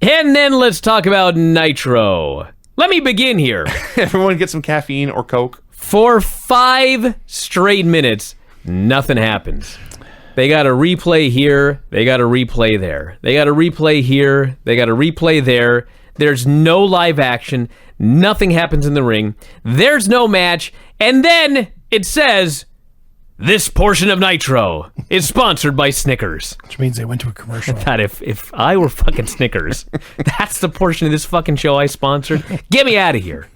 And then let's talk about Nitro. Let me begin here. Everyone get some caffeine or Coke. For 5 straight minutes, nothing happens. They got a replay here. They got a replay there. They got a replay here. They got a replay there. There's no live action. Nothing happens in the ring. There's no match. And then it says, this portion of Nitro is sponsored by Snickers. Which means they went to a commercial. I thought if I were fucking Snickers, that's the portion of this fucking show I sponsored. Get me out of here.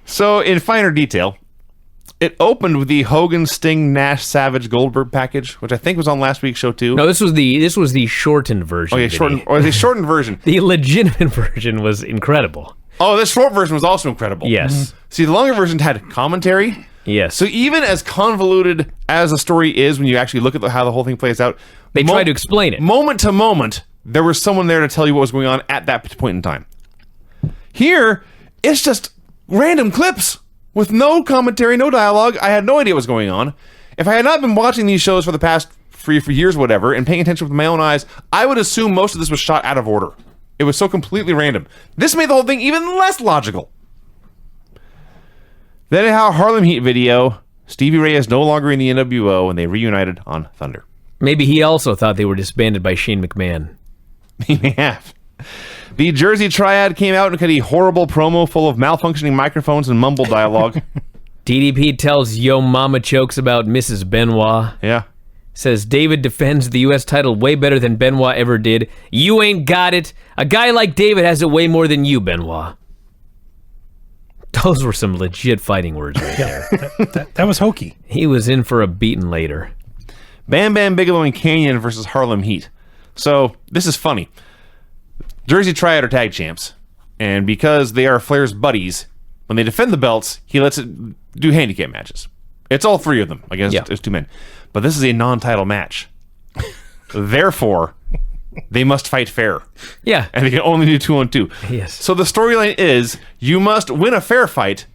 So, in finer detail, it opened with the Hogan, Sting, Nash, Savage, Goldberg package, which I think was on last week's show too. No, this was the shortened version. Oh yeah, the shortened version. The legitimate version was incredible. Oh, the short version was also incredible. Yes. See, the longer version had commentary. Yes. So even as convoluted as the story is, when you actually look at how the whole thing plays out, they tried to explain it. Moment to moment, there was someone there to tell you what was going on at that point in time. Here, it's just random clips with no commentary, no dialogue. I had no idea what was going on. If I had not been watching these shows for the past for years, whatever, and paying attention with my own eyes, I would assume most of this was shot out of order. It was so completely random. This made the whole thing even less logical. Then in our Harlem Heat video, Stevie Ray is no longer in the NWO, and they reunited on Thunder. Maybe he also thought they were disbanded by Shane McMahon. He may have. The Jersey Triad came out and cut a horrible promo full of malfunctioning microphones and mumble dialogue. DDP tells Yo Mama jokes about Mrs. Benoit. Yeah. Says David defends the U.S. title way better than Benoit ever did. You ain't got it. A guy like David has it way more than you, Benoit. Those were some legit fighting words right there. That was hokey. He was in for a beating later. Bam Bam Bigelow and Canyon versus Harlem Heat. So, this is funny. Jersey Triad are tag champs. And because they are Flair's buddies, when they defend the belts, he lets it do handicap matches. It's all 3 of them. I guess there's 2 men. But this is a non-title match. Therefore, they must fight fair. Yeah. And they can only do 2-on-2. Yes. So the storyline is, you must win a fair fight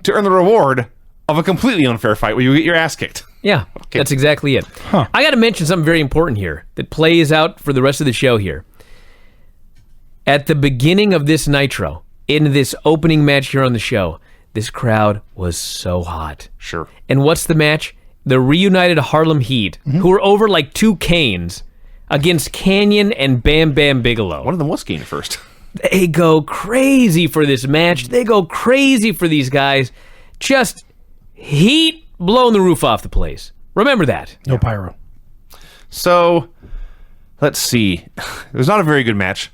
to earn the reward of a completely unfair fight where you get your ass kicked. Yeah, Okay. That's exactly it. Huh. I got to mention something very important here that plays out for the rest of the show here. At the beginning of this Nitro, in this opening match here on the show, this crowd was so hot. Sure. And what's the match? The reunited Harlem Heat, who are over like 2 Canes, against Canyon and Bam Bam Bigelow. One of them was Kane first. They go crazy for this match. They go crazy for these guys. Just heat blowing the roof off the place. Remember that. No pyro. So, let's see. It was not a very good match.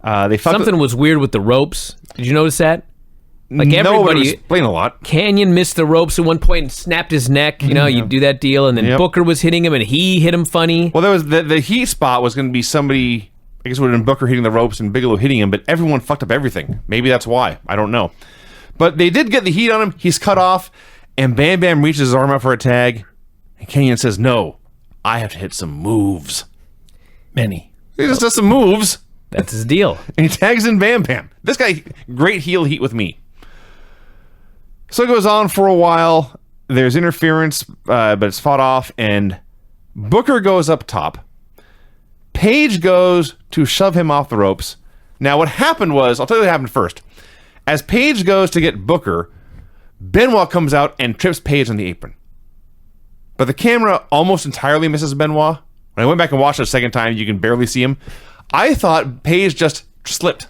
They fucked Something was weird with the ropes. Did you notice that? Like No, but it was everybody, explain a lot. Canyon missed the ropes at one point and snapped his neck. You know, you do that deal, and then Yep. Booker was hitting him, and he hit him funny. Well, there was the heat spot was going to be somebody, I guess it would have been Booker hitting the ropes and Bigelow hitting him, but everyone fucked up everything. Maybe that's why. I don't know. But they did get the heat on him. He's cut off, and Bam Bam reaches his arm out for a tag, and Canyon says, no, I have to hit some moves. Many. He just does some moves, That's his deal. and he tags in Bam Bam. This guy, great heel heat with me. So it goes on for a while. There's interference, but it's fought off, and Booker goes up top. Paige goes to shove him off the ropes. Now, what happened was, I'll tell you what happened first. As Paige goes to get Booker, Benoit comes out and trips Paige on the apron. But the camera almost entirely misses Benoit. When I went back and watched it a second time, you can barely see him. I thought Paige just slipped.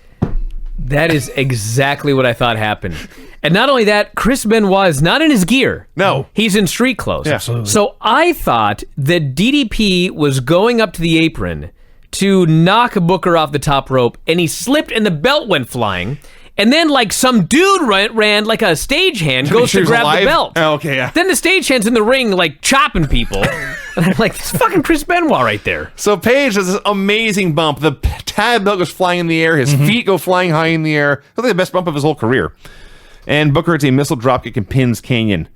That is exactly what I thought happened. And not only that, Chris Benoit is not in his gear. No. He's in street clothes. Yeah. Absolutely. So I thought that DDP was going up to the apron to knock Booker off the top rope, and he slipped and the belt went flying. And then, like, some dude ran like a stagehand, goes sure to he's grab alive? the belt. Oh, okay, yeah. Then the stagehand's in the ring, like, chopping people. And I'm like, this is fucking Chris Benoit right there. So Paige does this amazing bump. The tab belt goes flying in the air. His feet go flying high in the air. That's like the best bump of his whole career. And Booker hits a missile dropkick and pins Canyon.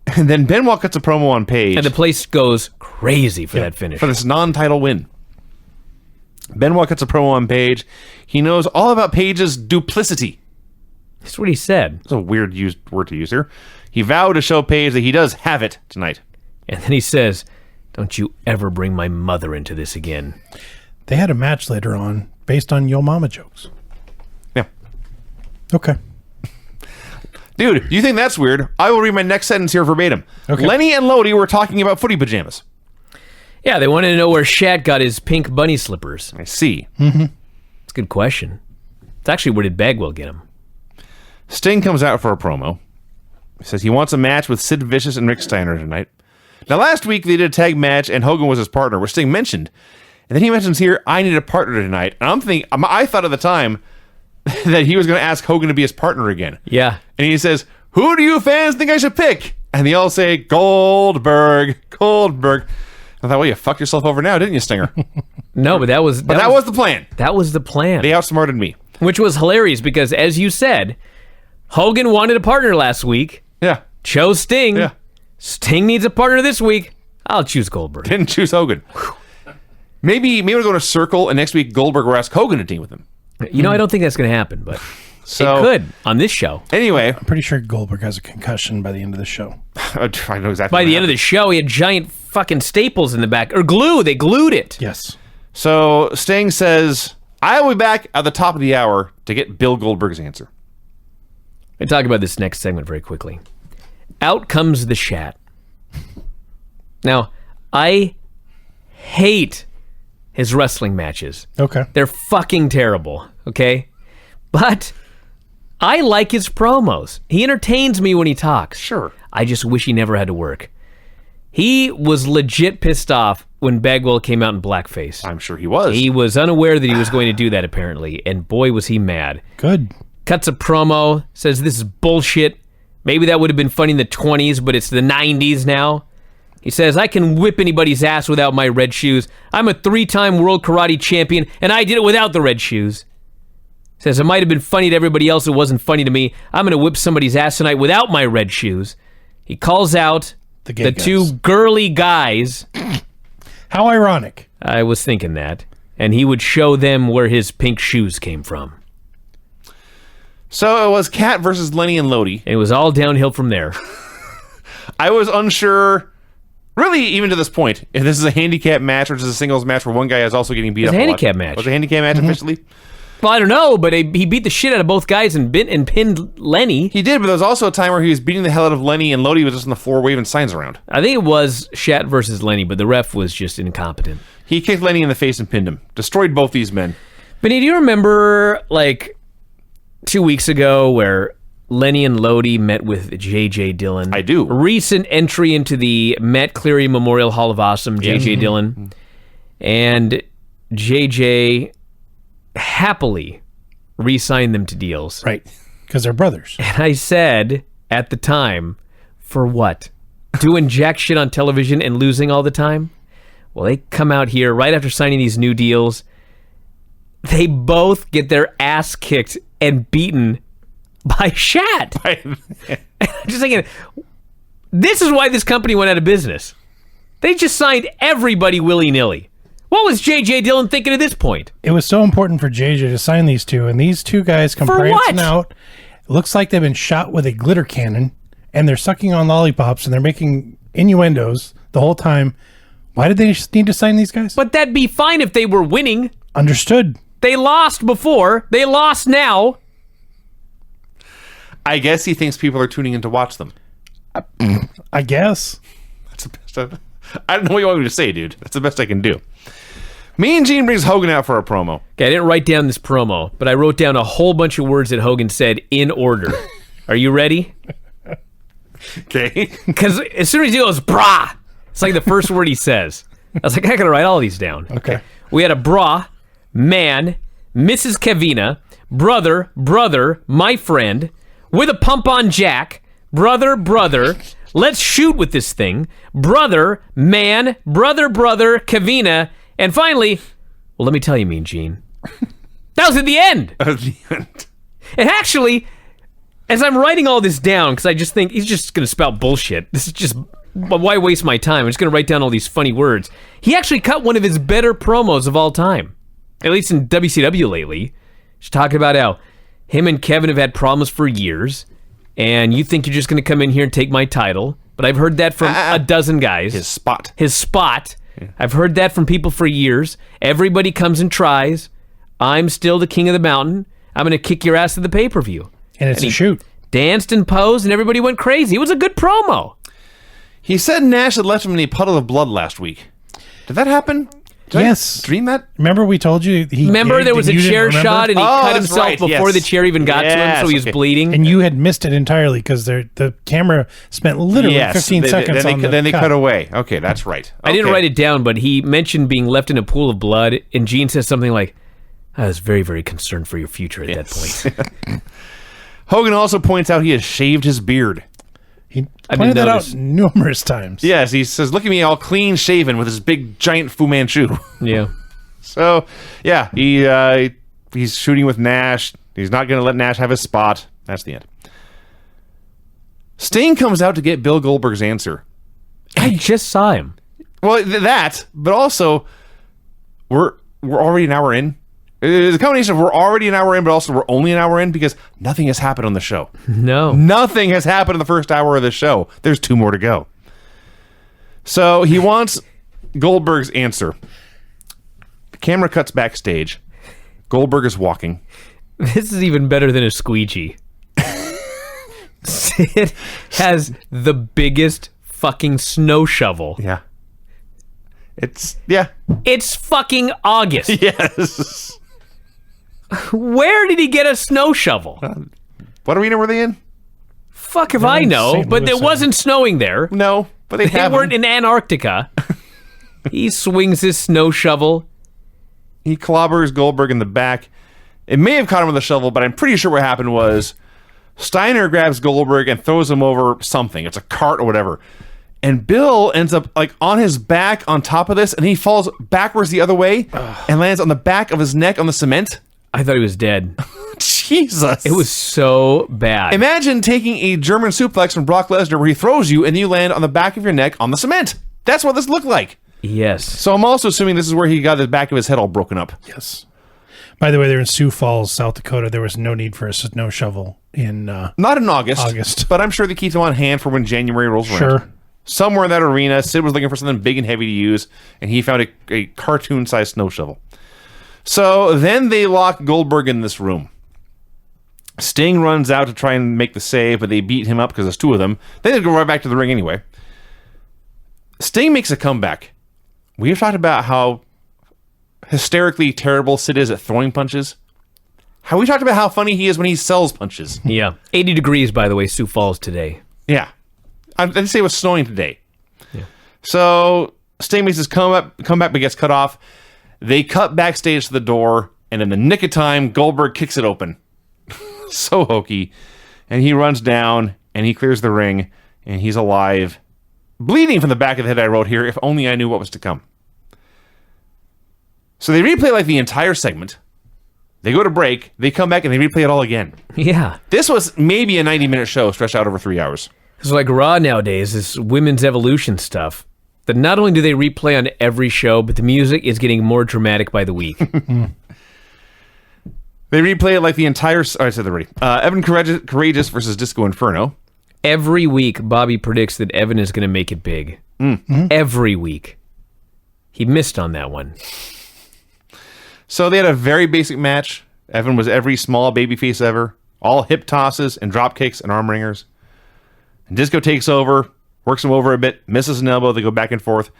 And then Benoit cuts a promo on Paige And the place goes crazy for that finish. for this non-title win. Benoit cuts a promo on Paige. He knows all about Paige's duplicity. That's what he said. That's a weird word to use here. He vowed to show Paige that he does have it tonight. And then he says, don't you ever bring my mother into this again. They had a match later on based on Yo Mama jokes. Yeah. Okay. Dude, you think that's weird? I will read my next sentence here verbatim. Okay. Lenny and Lodi were talking about footy pajamas. Yeah, they wanted to know where Shat got his pink bunny slippers. I see. It's a good question. It's actually, where did Bagwell get them? Sting comes out for a promo. He says he wants a match with Sid Vicious and Rick Steiner tonight. Now, last week they did a tag match and Hogan was his partner, which Sting mentioned. And then he mentions here, I need a partner tonight. And I thought at the time that he was going to ask Hogan to be his partner again. Yeah. And he says, who do you fans think I should pick? And they all say, Goldberg. I thought, well, you fucked yourself over now, didn't you, Stinger? No, but that was that was the plan. That was the plan. They outsmarted me. Which was hilarious because, as you said, Hogan wanted a partner last week. Yeah. Chose Sting. Yeah. Sting needs a partner this week. I'll choose Goldberg. Didn't choose Hogan. Maybe we'll go in a circle and next week Goldberg will ask Hogan to team with him. You know, I don't think that's going to happen, but So, it could on this show. Anyway. I'm pretty sure Goldberg has a concussion by the end of the show. I know exactly. By the end of the show, he had giant fucking staples in the back. Or glue. They glued it. Yes. So Sting says, I will be back at the top of the hour to get Bill Goldberg's answer. I talk about this next segment very quickly. Out comes the Shat. Now, I hate his wrestling matches. Okay. They're fucking terrible, okay? But I like his promos. He entertains me when he talks. Sure. I just wish he never had to work. He was legit pissed off when Bagwell came out in blackface. I'm sure he was. He was unaware that he was going to do that, apparently, and boy, was he mad. Good. Cuts a promo, says this is bullshit. Maybe that would have been funny in the 20s, but it's the 90s now. He says, I can whip anybody's ass without my red shoes. I'm a 3-time world karate champion, and I did it without the red shoes. Says, it might have been funny to everybody else. It wasn't funny to me. I'm going to whip somebody's ass tonight without my red shoes. He calls out the two girly guys. How ironic. I was thinking that. And he would show them where his pink shoes came from. So it was Cat versus Lenny and Lodi. And it was all downhill from there. I was unsure, really, even to this point, if this is a handicap match or just a singles match where one guy is also getting beat up. It was a handicap match. Was it a handicap match officially? Well, I don't know, but he beat the shit out of both guys and pinned Lenny. He did, but there was also a time where he was beating the hell out of Lenny and Lodi was just on the floor waving signs around. I think it was Shat versus Lenny, but the ref was just incompetent. He kicked Lenny in the face and pinned him. Destroyed both these men. Benny, do you remember, 2 weeks ago where Lenny and Lodi met with J.J. Dillon? I do. Recent entry into the Matt Cleary Memorial Hall of Awesome, J.J. Dillon. And J.J. happily re-signed them to deals. Right. Because they're brothers. And I said at the time, for what? Doing jack shit on television and losing all the time? Well, they come out here right after signing these new deals. They both get their ass kicked and beaten by Shat. I'm just thinking, this is why this company went out of business. They just signed everybody willy-nilly. What was J.J. Dillon thinking at this point? It was so important for JJ to sign these two, and these two guys come prancing out. It looks like they've been shot with a glitter cannon, and they're sucking on lollipops, and they're making innuendos the whole time. Why did they need to sign these guys? But that'd be fine if they were winning. Understood. They lost before. They lost now. I guess he thinks people are tuning in to watch them. I guess. That's the best. I don't know what you want me to say, dude. That's the best I can do. Mean Gene brings Hogan out for a promo. Okay, I didn't write down this promo, but I wrote down a whole bunch of words that Hogan said in order. Are you ready? Okay. Because as soon as he goes, brah, it's like the first word he says. I was like, I gotta write all these down. Okay. We had a brah, man, Mrs. Kevina, brother, my friend, with a pump on Jack, brother, let's shoot with this thing, brother, man, brother, Kevina, and finally, well, let me tell you, Mean Gene, that was at the end. And actually, as I'm writing all this down, because I just think he's just going to spout bullshit. This is just, why waste my time? I'm just going to write down all these funny words. He actually cut one of his better promos of all time, at least in WCW lately. He's talking about how him and Kevin have had problems for years, and you think you're just going to come in here and take my title, but I've heard that from a dozen guys. His spot. Yeah. I've heard that from people for years. Everybody comes and tries. I'm still the king of the mountain. I'm going to kick your ass to the pay-per-view. And it's a shoot. Danced and posed, and everybody went crazy. It was a good promo. He said Nash had left him in a puddle of blood last week. Did that happen? Did Yes. I dream that? Remember we told you There was a chair shot, and he cut that's himself right, before yes. the chair even got to him, so he was Yes, okay. bleeding. and you had missed it entirely because the camera spent literally 15 seconds then on they cut. cut away. Okay, that's right. I didn't Okay. write it down, but he mentioned being left in a pool of blood, and Gene says something like, I was very, very concerned for your future at that point. Hogan also points out he has shaved his beard. He I pointed didn't that notice. out numerous times. Yes, he says, look at me all clean shaven with his big giant Fu Manchu. Yeah. So, yeah, he's shooting with Nash. He's not going to let Nash have his spot. That's the end. Sting comes out to get Bill Goldberg's answer. I just saw him. Well, that, but also, we're already an hour in. The combination of we're already an hour in, but also we're only an hour in because nothing has happened on the show. No. Nothing has happened in the first hour of the show. There's 2 more to go. So he wants Goldberg's answer. The camera cuts backstage. Goldberg is walking. This is even better than a squeegee. Sid has the biggest fucking snow shovel. Yeah. It's fucking August. Yes. Where did he get a snow shovel? What arena were they in? Fuck if I in know, St. but Louis, it wasn't snowing there. No, but they They have weren't them. in Antarctica. He swings his snow shovel. He clobbers Goldberg in the back. It may have caught him with a shovel, but I'm pretty sure what happened was Steiner grabs Goldberg and throws him over something. It's a cart or whatever. And Bill ends up like on his back on top of this, and he falls backwards the other way and lands on the back of his neck on the cement. I thought he was dead. Jesus. It was so bad. Imagine taking a German suplex from Brock Lesnar where he throws you and you land on the back of your neck on the cement. That's what this looked like. Yes. So I'm also assuming this is where he got the back of his head all broken up. Yes. By the way, they're in Sioux Falls, South Dakota. There was no need for a snow shovel in Not in August. But I'm sure they keep them on hand for when January rolls around. Sure. Somewhere in that arena, Sid was looking for something big and heavy to use, and he found a cartoon-sized snow shovel. So then they lock Goldberg in this room. Sting runs out to try and make the save, but they beat him up because there's 2 of them. Then they go right back to the ring anyway. Sting makes a comeback. We've talked about how hysterically terrible Sid is at throwing punches. How we talked about how funny he is when he sells punches. Yeah. 80 degrees, by the way, Sioux Falls today. Yeah. I didn't say it was snowing today. Yeah. So Sting makes his comeback but gets cut off. They cut backstage to the door, and in the nick of time, Goldberg kicks it open. So hokey. And he runs down, and he clears the ring, and he's alive. Bleeding from the back of the head, I wrote here, if only I knew what was to come. So they replay like the entire segment. They go to break, they come back, and they replay it all again. Yeah. This was maybe a 90-minute show stretched out over 3 hours. It's like Raw nowadays, this women's evolution stuff. That not only do they replay on every show, but the music is getting more dramatic by the week. They replay it like the entire... I said that already. Evan Karagias versus Disco Inferno. Every week, Bobby predicts that Evan is going to make it big. Mm-hmm. Every week. He missed on that one. So they had a very basic match. Evan was every small babyface ever. All hip tosses and drop kicks and arm wringers. And Disco takes over, works him over a bit, misses an elbow, they go back and forth.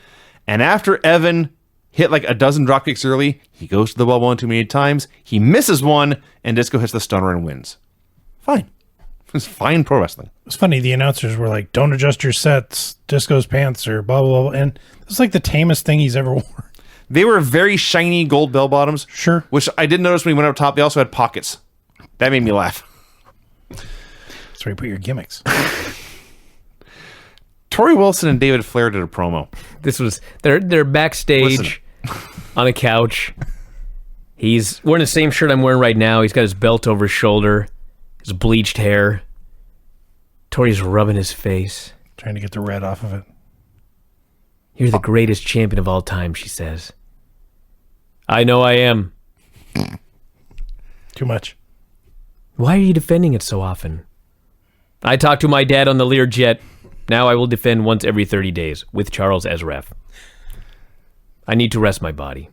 And after Evan hit like a dozen drop kicks early, he goes to the well one too many times, he misses one, and Disco hits the stunner and wins. Fine. It's fine pro wrestling. It's funny, the announcers were like, don't adjust your sets, Disco's pants, or blah, blah, blah. And it's like the tamest thing he's ever worn. They were very shiny gold bell bottoms. Sure. Which I did notice when he went up top, they also had pockets. That made me laugh. That's where you put your gimmicks. Torrie Wilson and David Flair did a promo. This was they're backstage on a couch. He's wearing the same shirt I'm wearing right now. He's got his belt over his shoulder, his bleached hair. Torrie's rubbing his face. Trying to get the red off of it. You're the greatest champion of all time, she says. I know I am. Too much. Why are you defending it so often? I talked to my dad on the Learjet. Now I will defend once every 30 days with Charles as ref. I need to rest my body.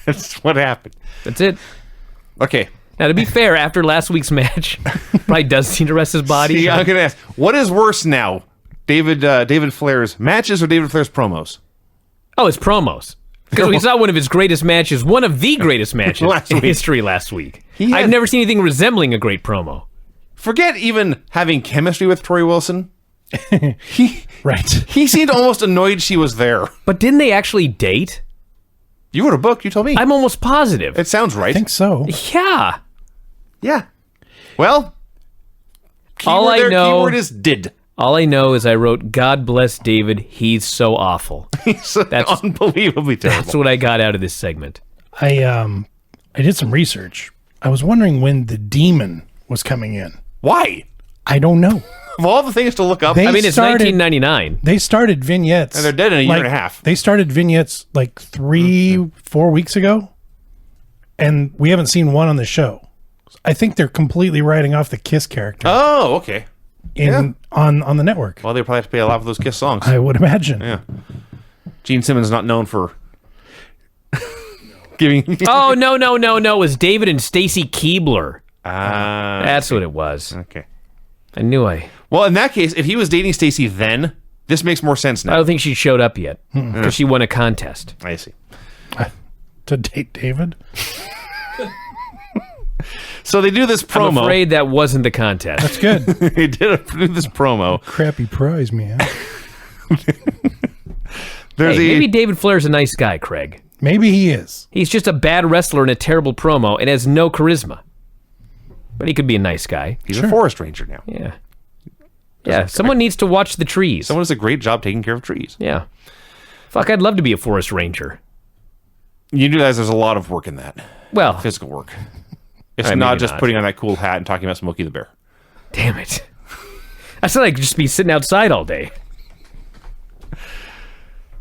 That's what happened. That's it. Okay. Now, to be fair, after last week's match, probably does need to rest his body. See, I'm going to ask, what is worse now? David Flair's matches or David Flair's promos? Oh, his promos. Because we saw one of his greatest matches, one of the greatest matches in history last week. I've never seen anything resembling a great promo. Forget even having chemistry with Tori Wilson. Right. He seemed almost annoyed she was there. But didn't they actually date? You wrote a book, you told me. I'm almost positive. It sounds right. I think so. Yeah. Yeah. Well, keyword is did. All I know is I wrote, God bless David, he's so awful. That's unbelievably terrible. That's what I got out of this segment. I did some research. I was wondering when the demon was coming in. Why? I don't know. Of all the things to look up, They It's started- 1999. They started vignettes. And they're dead in a year and a half. They started vignettes like 3-4 weeks ago, and we haven't seen one on the show. I think they're completely writing off the Kiss character Oh, okay. on the network. Well, they probably have to pay a lot for those Kiss songs. I would imagine. Yeah. Gene Simmons is not known for giving. Oh, no. It was David and Stacy Keebler. That's That's what it was. okay. I knew I Well, in that case, if he was dating Stacy then, this makes more sense now. don't think she showed up yet. Because she won a contest. I see. To date David. So they do this I'm promo. afraid that wasn't the contest. That's good. They do this promo. Crappy prize, man. There's Hey, maybe David Flair's a nice guy, Craig. Maybe he is. He's just a bad wrestler and a terrible promo and has no charisma. But he could be a nice guy. He's a forest ranger now. Yeah. Yeah, someone needs to watch the trees. Someone does a great job taking care of trees. Yeah. Fuck, I'd love to be a forest ranger. You realize there's a lot of work in that. Well, Physical work. It's Maybe not just not. putting on that cool hat and talking about Smokey the Bear. damn it. I said I'd just be sitting outside all day.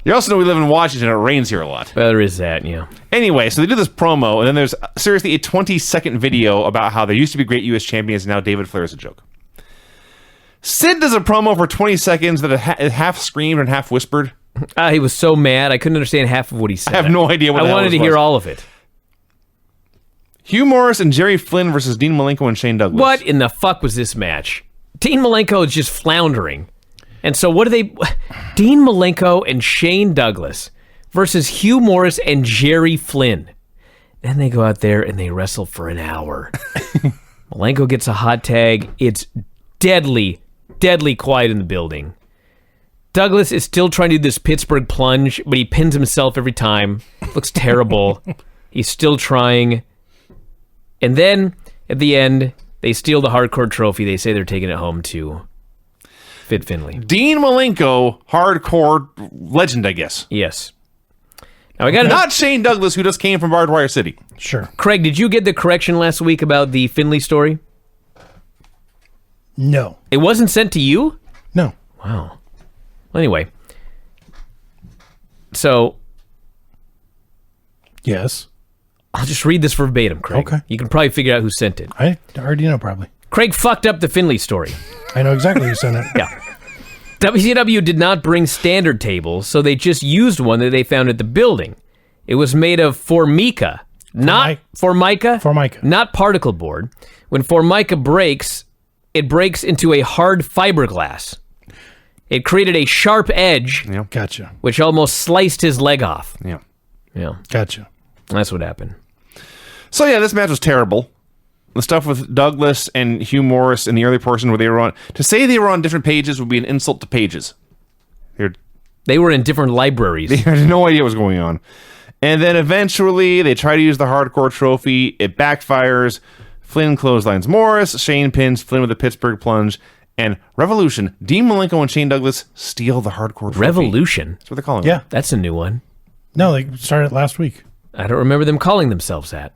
You also know we live in Washington. It rains here a lot. Well, there is that, yeah. Anyway, so they do this promo, and then there's seriously a 20-second video about how there used to be great U.S. champions, and now David Flair is a joke. Sid does a promo for 20 seconds that is half screamed and half whispered. He was so mad, I couldn't understand half of what he said. I have no idea what I the hell wanted this to hear was. all of it. Hugh Morris and Jerry Flynn versus Dean Malenko and Shane Douglas. What in the fuck was this match? Dean Malenko is just floundering. And so what do they... Dean Malenko and Shane Douglas versus Hugh Morris and Jerry Flynn. Then they go out there and they wrestle for an hour. Malenko gets a hot tag. It's deadly quiet in the building. Douglas is still trying to do this Pittsburgh plunge, but he pins himself every time. Looks terrible. He's still trying. And then, at the end, they steal the hardcore trophy. They say they're taking it home to Fit Finley. Dean Malenko, hardcore legend, I guess. Yes. Now I got Not Shane Douglas, who just came from Barbed Wire City. Sure. Craig, did you get the correction last week about the Finley story? No. It wasn't sent to you? No. Wow. Well, anyway. So, Yes. I'll just read this verbatim, Craig. Okay. You can probably figure out who sent it. I already know, probably. Craig fucked up the Finley story. I know exactly who sent it. Yeah. WCW did not bring standard tables, so they just used one that they found at the building. It was made of Formica, not Formica, not particle board. When Formica breaks, it breaks into a hard fiberglass. It created a sharp edge, Gotcha. which almost sliced his leg off. Yeah. Yeah, Gotcha. that's what happened. So yeah, this match was terrible. The stuff with Douglas and Hugh Morris in the early portion where they were on... To say they were on different pages would be an insult to pages. They were in different libraries. They had no idea what was going on. And then eventually they try to use the hardcore trophy. It backfires. Flynn clotheslines Morris. Shane pins Flynn with a Pittsburgh plunge. And Revolution, Dean Malenko and Shane Douglas steal the hardcore trophy. Revolution? That's what they're calling it. Yeah. That's a new one. No, they started last week. I don't remember them calling themselves that.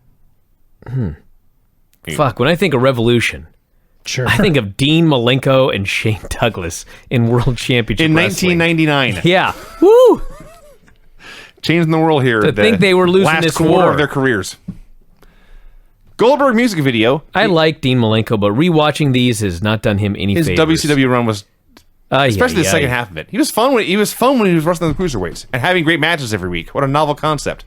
Fuck, when I think of Revolution, Sure. I think of Dean Malenko and Shane Douglas in World Championship In Wrestling. 1999. Yeah. Woo! Changing the world here. To think they were losing last this quarter war. of their careers. Goldberg music video. I like Dean Malenko, but rewatching these has not done him any His favors. WCW run was, especially the second half of it. He was fun when he was wrestling the cruiserweights and having great matches every week. What a novel concept.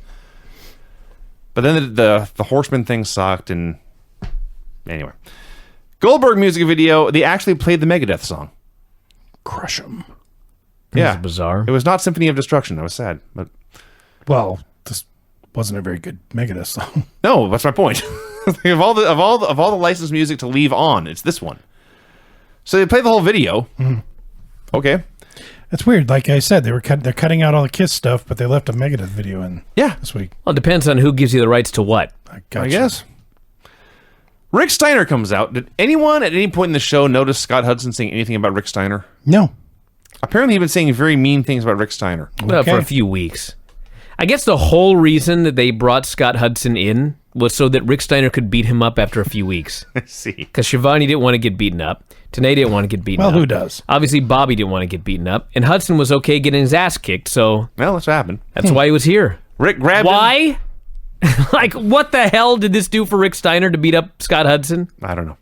But then the Horseman thing sucked, and anyway. Goldberg music video, they actually played the Megadeth song. Crush 'em. Yeah. Bizarre. It was not Symphony of Destruction. I was sad. But Well, this wasn't a very good Megadeth song. no, that's my point. of all the licensed music to leave on, it's this one. So they played the whole video. Mm. Okay. That's weird. Like I said, they're cutting out all the Kiss stuff, but they left a Megadeth video in this week. Well, it depends on who gives you the rights to what. I guess. Rick Steiner comes out. Did anyone at any point in the show notice Scott Hudson saying anything about Rick Steiner? No. Apparently, he's been saying very mean things about Rick Steiner. Well, for a few weeks. I guess the whole reason that they brought Scott Hudson in was so that Rick Steiner could beat him up after a few weeks. I see. Because Shivani didn't want to get beaten up. Tenay didn't want to get beaten up. Well, who does? Obviously, Bobby didn't want to get beaten up. And Hudson was okay getting his ass kicked, so... Well, that's what happened. That's why he was here. Rick grabbed him. Why? Like, what the hell did this do for Rick Steiner to beat up Scott Hudson? I don't know.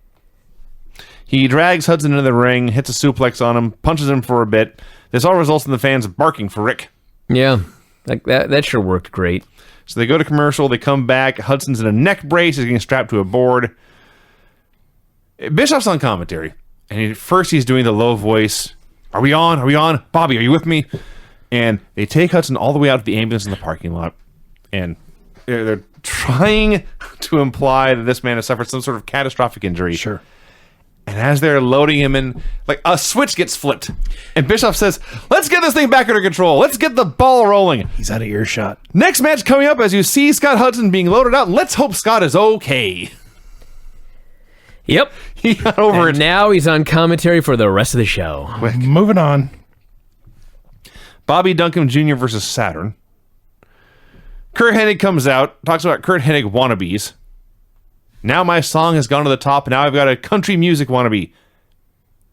He drags Hudson into the ring, hits a suplex on him, punches him for a bit. This all results in the fans barking for Rick. Yeah, like that sure worked great. So they go to commercial, they come back, Hudson's in a neck brace, he's getting strapped to a board. Bischoff's on commentary, and first he's doing the low voice, Are we on? Are we on? Bobby, are you with me? And they take Hudson all the way out to the ambulance in the parking lot, and they're trying to imply that this man has suffered some sort of catastrophic injury. Sure. And as they're loading him in, like a switch gets flipped. And Bischoff says, let's get this thing back under control. Let's get the ball rolling. He's out of earshot. Next match coming up as you see Scott Hudson being loaded out. Let's hope Scott is okay. Yep. He got over it. Now he's on commentary for the rest of the show. Moving on. Bobby Duncum Jr. versus Saturn. Kurt Hennig comes out, talks about Kurt Hennig wannabes. Now my song has gone to the top, and now I've got a country music wannabe.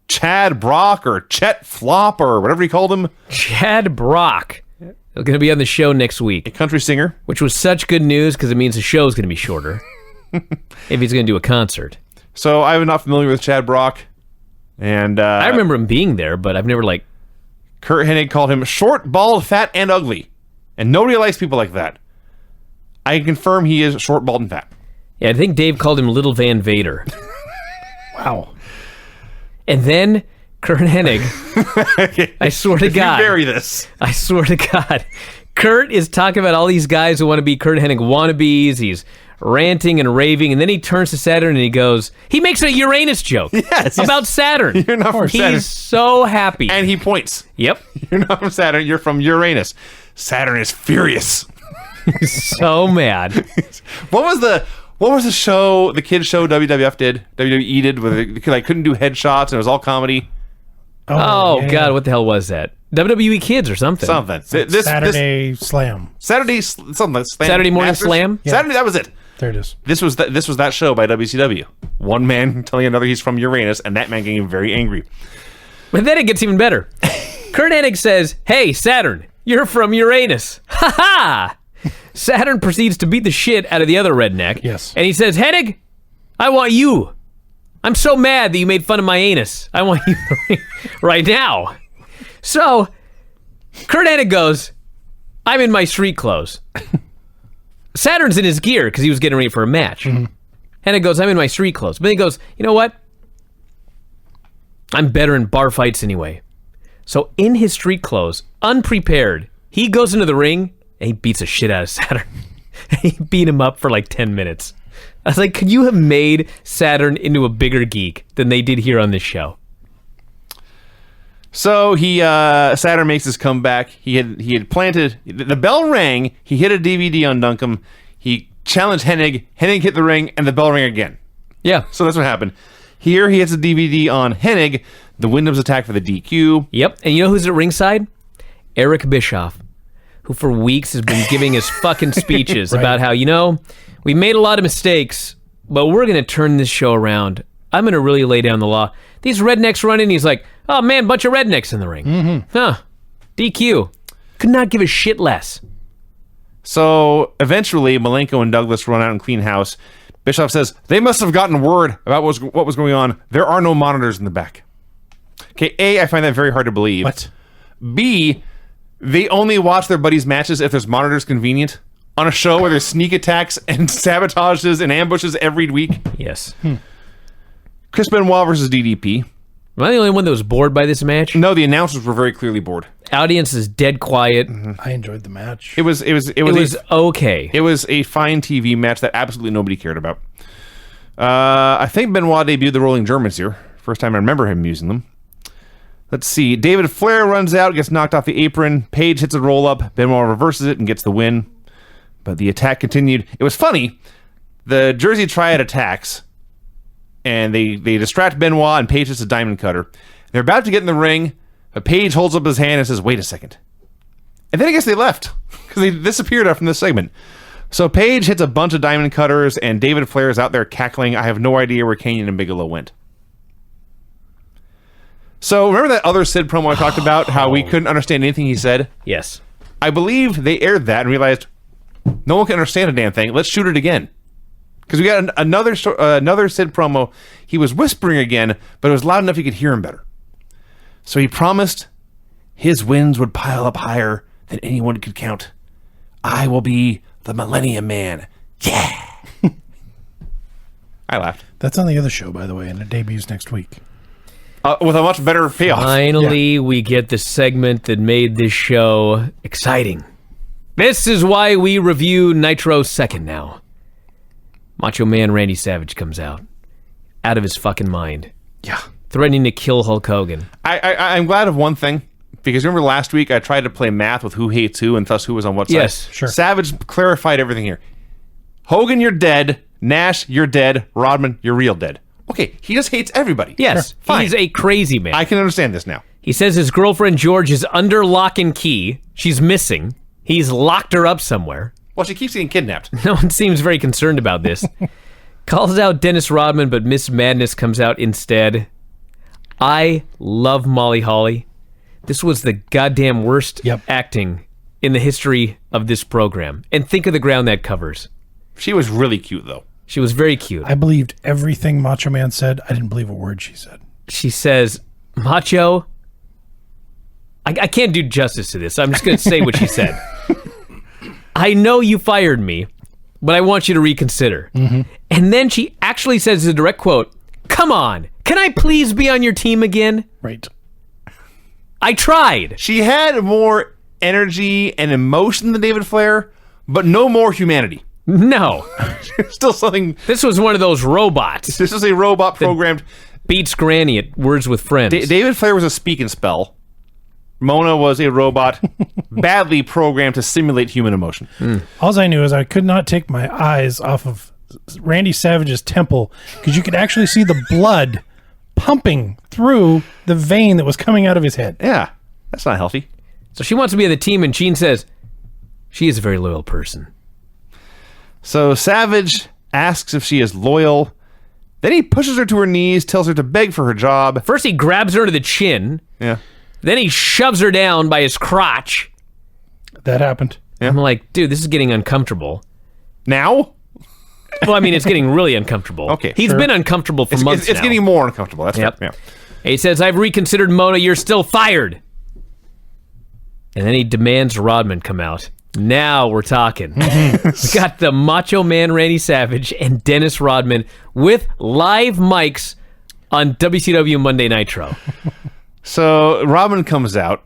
Chad Brock or Chet Flop or whatever he called him. Chad Brock. Going to be on the show next week. A country singer. Which was such good news because it means the show's going to be shorter. If he's going to do a concert. So I'm not familiar with Chad Brock. And I remember him being there, but I've never Kurt Hennig called him short, bald, fat, and ugly. And nobody likes people like that. I can confirm he is short, bald, and fat. Yeah, I think Dave called him Little Van Vader. Wow. And then Kurt Hennig, I swear to God. You bury this. I swear to God. Kurt is talking about all these guys who want to be Kurt Hennig wannabes. He's ranting and raving, and then he turns to Saturn and he makes a Uranus joke. Yes. About Saturn. You're not from Saturn. He's so happy. And he points. Yep. You're not from Saturn, you're from Uranus. Saturn is furious. He's so mad. What was the show, the kids show WWE did, where they couldn't do headshots and it was all comedy? Oh yeah. God, what the hell was that? WWE Kids or something. Saturday Slam. Saturday something. Saturday Morning Masters? Slam? Yeah. Saturday, that was it. There it is. This was that show by WCW. One man telling another he's from Uranus, and that man getting very angry. But then it gets even better. Kurt Hennig says, "Hey, Saturn, you're from Uranus." Ha ha! Saturn proceeds to beat the shit out of the other redneck. Yes. And he says, "Hennig, I want you. I'm so mad that you made fun of my anus. I want you right now." So, Kurt Hennig goes, "I'm in my street clothes." Saturn's in his gear because he was getting ready for a match. Mm-hmm. Hennig goes, "I'm in my street clothes." But then he goes, "You know what? I'm better in bar fights anyway." So in his street clothes, unprepared, he goes into the ring and he beats the shit out of Saturn. He beat him up for like 10 minutes. I was like, could you have made Saturn into a bigger geek than they did here on this show? So Saturn makes his comeback. He had planted, the bell rang, he hit a DVD on Duncum, he challenged Hennig hit the ring, and the bell rang again. Yeah. So that's what happened. Here he hits a DVD on Hennig, the Wyndham's attack for the DQ. Yep, and you know who's at ringside? Eric Bischoff, who for weeks has been giving his fucking speeches about how, we made a lot of mistakes, but we're going to turn this show around. I'm going to really lay down the law. These rednecks run in, he's like, oh man, bunch of rednecks in the ring. Mm-hmm. Huh. DQ. Could not give a shit less. So eventually, Malenko and Douglas run out and clean house. Bischoff says, they must have gotten word about what was going on. There are no monitors in the back. Okay, A, I find that very hard to believe. What? B, they only watch their buddies' matches if there's monitors convenient. on a show where there's sneak attacks and sabotages and ambushes every week. Yes. Chris Benoit versus DDP. Am I the only one that was bored by this match? No, the announcers were very clearly bored. Audience is dead quiet. I enjoyed the match. It was Okay. It was a fine TV match that absolutely nobody cared about. I think Benoit debuted the Rolling Germans here. First time I remember him using them. Let's see. David Flair runs out, gets knocked off the apron. Page hits a roll-up. Benoit reverses it and gets the win. But the attack continued. It was funny. The Jersey Triad attacks, and they distract Benoit, and Page hits a diamond cutter. They're about to get in the ring, but Page holds up his hand and says, wait a second. And then I guess they left, because they disappeared from this segment. So Page hits a bunch of diamond cutters, and David Flair is out there cackling. I have no idea where Kanyon and Bigelow went. So remember that other Sid promo I talked about, how we couldn't understand anything he said? Yes. I believe they aired that and realized no one can understand a damn thing. Let's shoot it again. Because we got another Sid promo. He was whispering again, but it was loud enough you could hear him better. So he promised his wins would pile up higher than anyone could count. I will be the Millennium Man. Yeah. I laughed. That's on the other show, by the way, and it debuts next week. With a much better payoff. Finally, we get the segment that made this show exciting. This is why we review Nitro second now. Macho Man Randy Savage comes out of his fucking mind. Yeah. Threatening to kill Hulk Hogan. I'm glad of one thing, because remember last week I tried to play math with who hates who and thus who was on what side? Yes, sure. Savage clarified everything here. Hogan, you're dead. Nash, you're dead. Rodman, you're real dead. Okay, he just hates everybody. Yes, Sure, fine. he's a crazy man. I can understand this now. He says his girlfriend George is under lock and key. She's missing. He's locked her up somewhere. Well, she keeps getting kidnapped. No one seems very concerned about this. Calls out Dennis Rodman, but Miss Madness comes out instead. I love Molly Holly. This was the goddamn worst acting in the history of this program. And think of the ground that covers. She was really cute, though. She was very cute. I believed everything Macho Man said. I didn't believe a word she said. She says, Macho, I can't do justice to this. I'm just going to say what she said. I know you fired me, but I want you to reconsider. Mm-hmm. And then she actually says, a direct quote, come on, can I please be on your team again? Right. I tried. She had more energy and emotion than David Flair, but no more humanity. No. Still something. This was one of those robots. This is a robot programmed. Beats Granny at Words with Friends. David Flair was a speak and spell. Mona was a robot badly programmed to simulate human emotion. All I knew is I could not take my eyes off of Randy Savage's temple because you could actually see the blood pumping through the vein that was coming out of his head. Yeah, that's not healthy. So she wants to be on the team, and Gene says, she is a very loyal person. So Savage asks if she is loyal. Then he pushes her to her knees, tells her to beg for her job. First, he grabs her to the chin. Yeah. Then he shoves her down by his crotch. That happened. Yeah. I'm like, dude, this is getting uncomfortable. Now? Well, I mean, it's getting really uncomfortable. Okay, He's been uncomfortable for months It's now. getting more uncomfortable. That's Yep. fair. Yeah. He says, I've reconsidered, Mona. You're still fired. And then he demands Rodman come out. Now we're talking. We got the Macho Man Randy Savage and Dennis Rodman with live mics on WCW Monday Nitro. So Rodman comes out.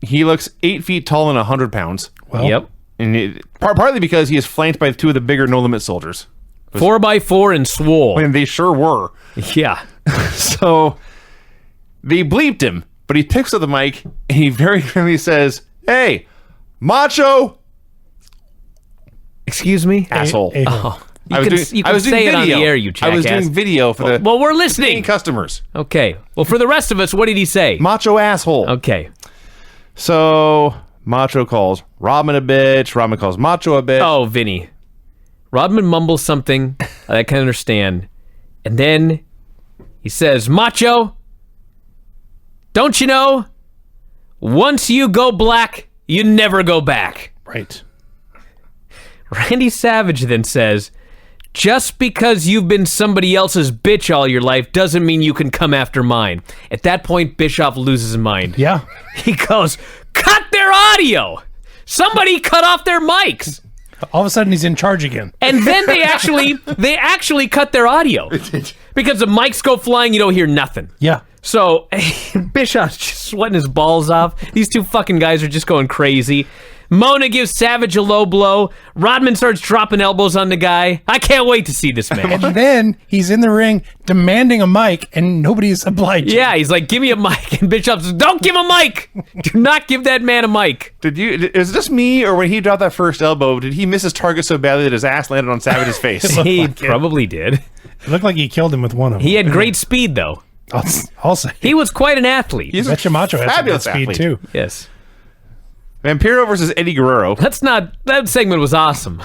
He looks 8 feet tall and 100 pounds. Well, Yep. And partly because he is flanked by two of the bigger No Limit soldiers. 4x4 and swole. And they sure were. Yeah. So they bleeped him, but he picks up the mic and he very clearly says, hey, Macho Excuse me? asshole. a-hole. You can say it on the air, you jackass. I was doing video for the Well, we're listening. customers. Okay. Well, for the rest of us, what did he say? Macho asshole. Okay. So Macho calls Rodman a bitch. Rodman calls Macho a bitch. Oh, Vinny. Rodman mumbles something I can understand. And then he says, Macho, don't you know, once you go black, you never go back. Right. Randy Savage then says, just because you've been somebody else's bitch all your life doesn't mean you can come after mine. At that point, Bischoff loses his mind. Yeah. He goes, cut their audio! Somebody cut off their mics! All of a sudden, he's in charge again. And then they actually cut their audio because the mics go flying. You don't hear nothing. Yeah. So Bischoff's just sweating his balls off. These two fucking guys are just going crazy. Mona gives Savage a low blow. Rodman starts dropping elbows on the guy. I can't wait to see this match. And then he's in the ring demanding a mic, and nobody's obliging. Yeah, he's like, give me a mic. And Bischoff says, don't give a mic. Do not give that man a mic. Is this me, or when he dropped that first elbow, did he miss his target so badly that his ass landed on Savage's face? He probably did. It looked like he killed him with one of them. He had great speed, though. I'll say. He was quite an athlete. He's Bet you Macho has some good fabulous speed, athlete. too. Yes. Vampiro versus Eddie Guerrero. That segment was awesome.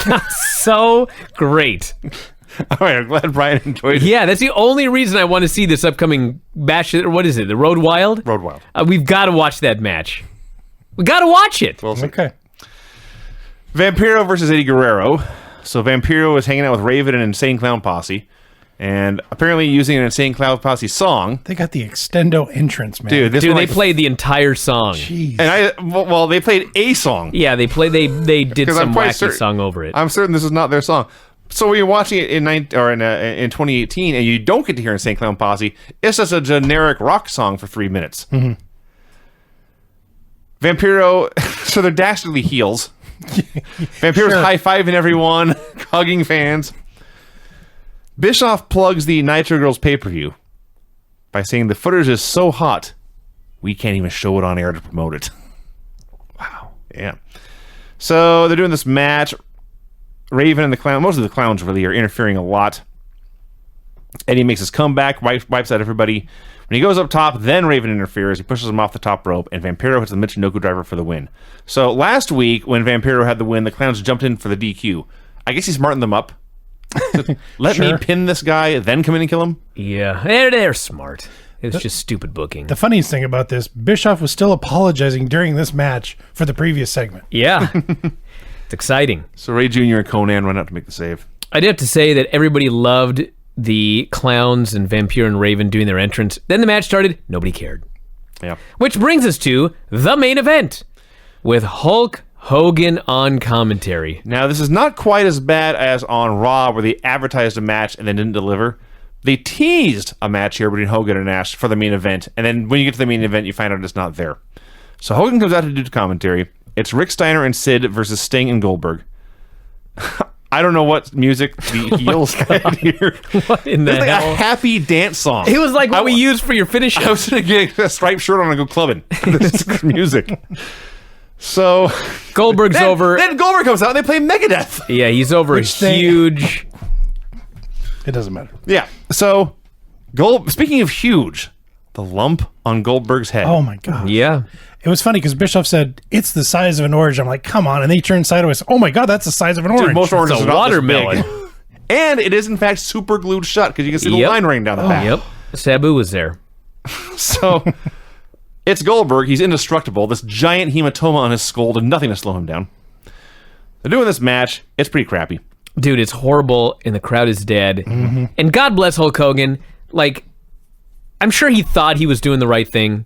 That's so great. All right, I'm glad Brian enjoyed it. Yeah, that's the only reason I want to see this upcoming match. What is it? The Road Wild? Road Wild. We've got to watch that match. We got to watch it. We'll see. Okay. Vampiro versus Eddie Guerrero. So Vampiro was hanging out with Raven and Insane Clown Posse, and apparently using an Insane Clown Posse song. They got the extendo entrance, man. Dude, They played the entire song. Jeez. and they played a song. Yeah, they did 'Cause some I'm quite wacky certain- song over it. I'm certain this is not their song. So when you're watching it in 2018 and you don't get to hear Insane Clown Posse, it's just a generic rock song for 3 minutes. Mm-hmm. Vampiro, so they're dastardly heels. Vampiro's Sure. high-fiving everyone, hugging fans. Bischoff plugs the Nitro Girls pay-per-view by saying the footage is so hot, we can't even show it on air to promote it. Wow. Yeah. So they're doing this match. Raven and the clown, most of the clowns really are interfering a lot. Eddie makes his comeback, wipes out everybody. When he goes up top, then Raven interferes. He pushes him off the top rope, and Vampiro hits the Michinoku driver for the win. So last week, when Vampiro had the win, the clowns jumped in for the DQ. I guess he smartened them up. Let me pin this guy, then come in and kill him. Yeah, they're smart. It was just stupid booking. The funniest thing about this, Bischoff was still apologizing during this match for the previous segment. Yeah. It's exciting. So Ray Jr. and Conan run out to make the save. I do have to say that everybody loved the clowns and Vampiro and Raven doing their entrance. Then the match started. Nobody cared. Yeah. Which brings us to the main event with Hulk Hogan on commentary. Now, this is not quite as bad as on Raw, where they advertised a match and then didn't deliver. They teased a match here between Hogan and Nash for the main event, and then when you get to the main event, you find out it's not there. So Hogan comes out to do the commentary. It's Rick Steiner and Sid versus Sting and Goldberg. I don't know what music the heels had here. What in the It's like hell? a happy dance song. It was like what we used for your finish. I was going to get a striped shirt on and go clubbing. This is music. So Goldberg's over. Then Goldberg comes out and they play Megadeth. Yeah, he's over a huge. It doesn't matter. Yeah. So speaking of huge, the lump on Goldberg's head. Oh, my God. Yeah. It was funny because Bischoff said, it's the size of an orange. I'm like, come on. And they turned sideways. Oh, my God, that's the size of an orange. Dude, most oranges It's a are not this watermelon. big. And it is in fact super glued shut because you can see the Yep. line running down the back. Yep. Sabu was there. So it's Goldberg. He's indestructible. This giant hematoma on his skull and nothing to slow him down. They're doing this match. It's pretty crappy. Dude, it's horrible, and the crowd is dead. Mm-hmm. And God bless Hulk Hogan. Like, I'm sure he thought he was doing the right thing.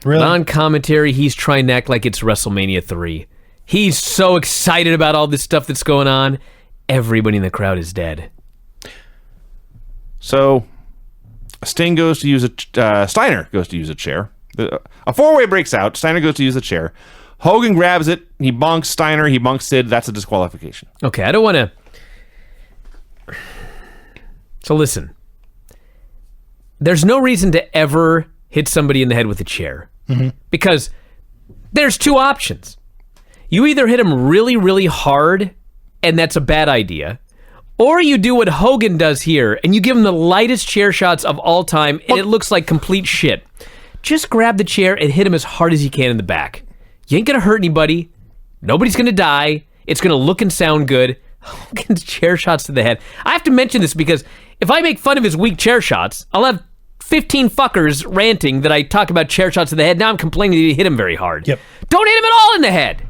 Really? But on commentary, he's trying to act like it's WrestleMania 3. He's so excited about all this stuff that's going on. Everybody in the crowd is dead. So Steiner goes to use a chair. A four-way breaks out. Steiner goes to use the chair. Hogan grabs it. He bonks Steiner. He bonks Sid. That's a disqualification. Okay, I don't want to... So listen. There's no reason to ever hit somebody in the head with a chair. Mm-hmm. Because there's two options. You either hit him really, really hard, and that's a bad idea, or you do what Hogan does here, and you give him the lightest chair shots of all time, and it looks like complete shit. Just grab the chair and hit him as hard as you can in the back. You ain't gonna hurt anybody. Nobody's gonna die. It's gonna look and sound good. Hogan's chair shots to the head. I have to mention this because if I make fun of his weak chair shots, I'll have 15 fuckers ranting that I talk about chair shots to the head. Now I'm complaining that you hit him very hard. Yep. Don't hit him at all in the head.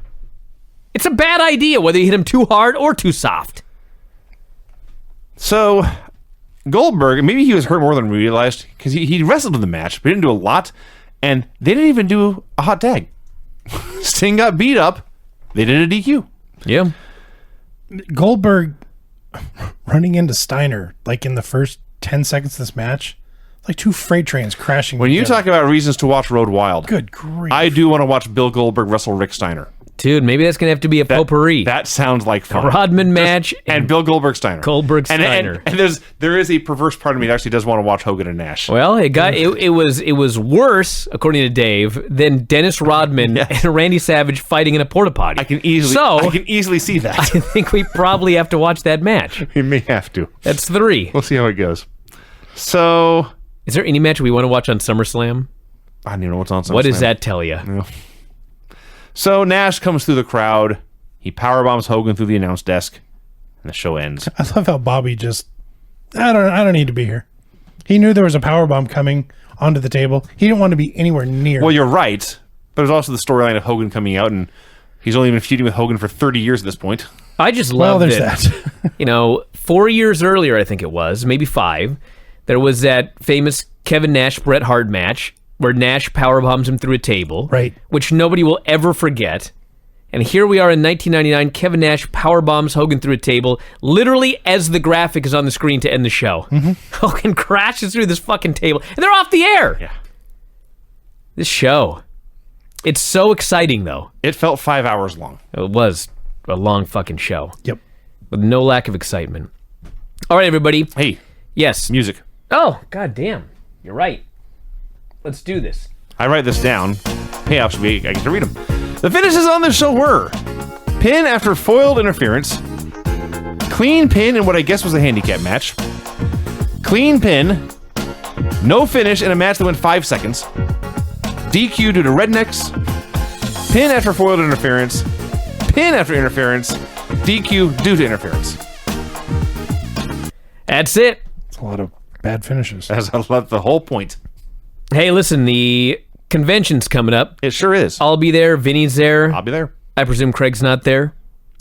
It's a bad idea whether you hit him too hard or too soft. So Goldberg, maybe he was hurt more than we realized because he wrestled in the match, but he didn't do a lot, and they didn't even do a hot tag. Sting got beat up. They did a DQ. Yeah. Goldberg running into Steiner like in the first 10 seconds of this match, like two freight trains crashing. When you together. talk about reasons to watch Road Wild, Good grief. I do want to watch Bill Goldberg wrestle Rick Steiner. Dude, maybe that's going to have to be a potpourri. That sounds like fun. Rodman match and Bill Goldberg Steiner. Goldberg Steiner. And there is a perverse part of me that actually does want to watch Hogan and Nash. Well, it was worse, according to Dave, than Dennis Rodman and Randy Savage fighting in a porta potty. I can easily see that. I think we probably have to watch that match. We may have to. That's 3. We'll see how it goes. So, Is there any match we want to watch on SummerSlam? I don't even know what's on SummerSlam. What does that tell you? Yeah. So Nash comes through the crowd. He powerbombs Hogan through the announce desk, and the show ends. I love how Bobby just, I don't need to be here. He knew there was a powerbomb coming onto the table. He didn't want to be anywhere near. Well, you're right. But there's also the storyline of Hogan coming out, and he's only been feuding with Hogan for 30 years at this point. I just love there's that. 4 years earlier, I think it was, maybe 5, there was that famous Kevin Nash-Bret Hart match where Nash powerbombs him through a table, right? Which nobody will ever forget. And here we are in 1999, Kevin Nash powerbombs Hogan through a table, literally as the graphic is on the screen to end the show. Mm-hmm. Hogan crashes through this fucking table, and they're off the air! Yeah. This show. It's so exciting, though. It felt 5 hours long. It was a long fucking show. Yep. With no lack of excitement. All right, everybody. Hey. Yes. Music. Oh, goddamn. You're right. Let's do this. I write this down. Payoffs, I get to read them. The finishes on this show were pin after foiled interference, clean pin in what I guess was a handicap match, clean pin, no finish in a match that went 5 seconds, DQ due to rednecks, pin after foiled interference, pin after interference, DQ due to interference. That's it. It's a lot of bad finishes. That's the whole point. Hey, listen, the convention's coming up. It sure is. I'll be there. Vinny's there. I'll be there. I presume Craig's not there.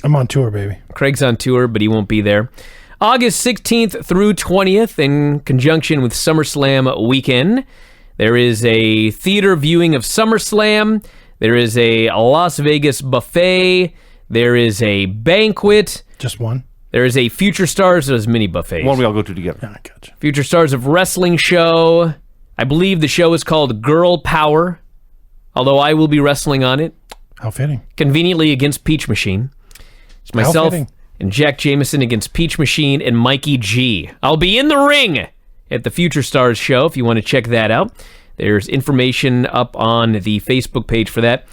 I'm on tour, baby. Craig's on tour, but he won't be there. August 16th through 20th, in conjunction with SummerSlam weekend, there is a theater viewing of SummerSlam. There is a Las Vegas buffet. There is a banquet. Just one? There is a Future Stars. There's many buffets. One we all go to together. Yeah, I gotcha. Future Stars of Wrestling show. I believe the show is called Girl Power, although I will be wrestling on it. How fitting. Conveniently against Peach Machine. It's myself and Jack Jameson against Peach Machine and Mikey G. I'll be in the ring at the Future Stars show if you want to check that out. There's information up on the Facebook page for that.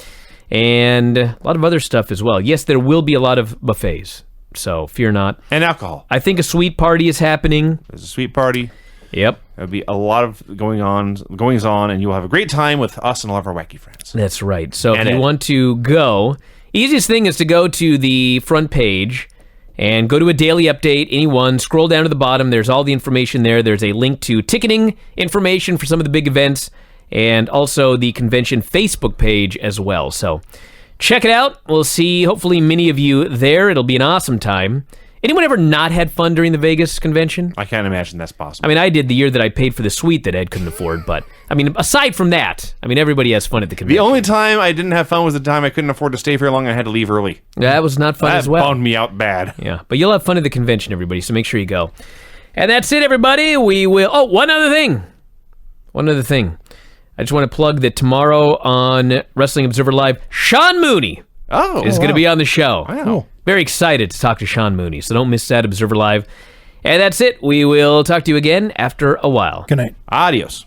And a lot of other stuff as well. Yes, there will be a lot of buffets, so fear not. And alcohol. I think a sweet party is happening. There's a sweet party. Yep. There'll be a lot of goings on, and you'll have a great time with us and all of our wacky friends. That's right. So if you want to go, easiest thing is to go to the front page and go to a daily update, anyone, scroll down to the bottom. There's all the information there. There's a link to ticketing information for some of the big events and also the convention Facebook page as well. So check it out. We'll see, hopefully, many of you there. It'll be an awesome time. Anyone ever not had fun during the Vegas convention? I can't imagine that's possible. I mean, I did the year that I paid for the suite that Ed couldn't afford, but, I mean, aside from that, I mean, everybody has fun at the convention. The only time I didn't have fun was the time I couldn't afford to stay very long and I had to leave early. That was not fun as well. That bummed me out bad. Yeah, but you'll have fun at the convention, everybody, so make sure you go. And that's it, everybody. We will... Oh, one other thing. I just want to plug that tomorrow on Wrestling Observer Live, Sean Mooney is going to be on the show. Wow. Cool. Very excited to talk to Sean Mooney, so don't miss that, Observer Live. And that's it. We will talk to you again after a while. Good night. Adios.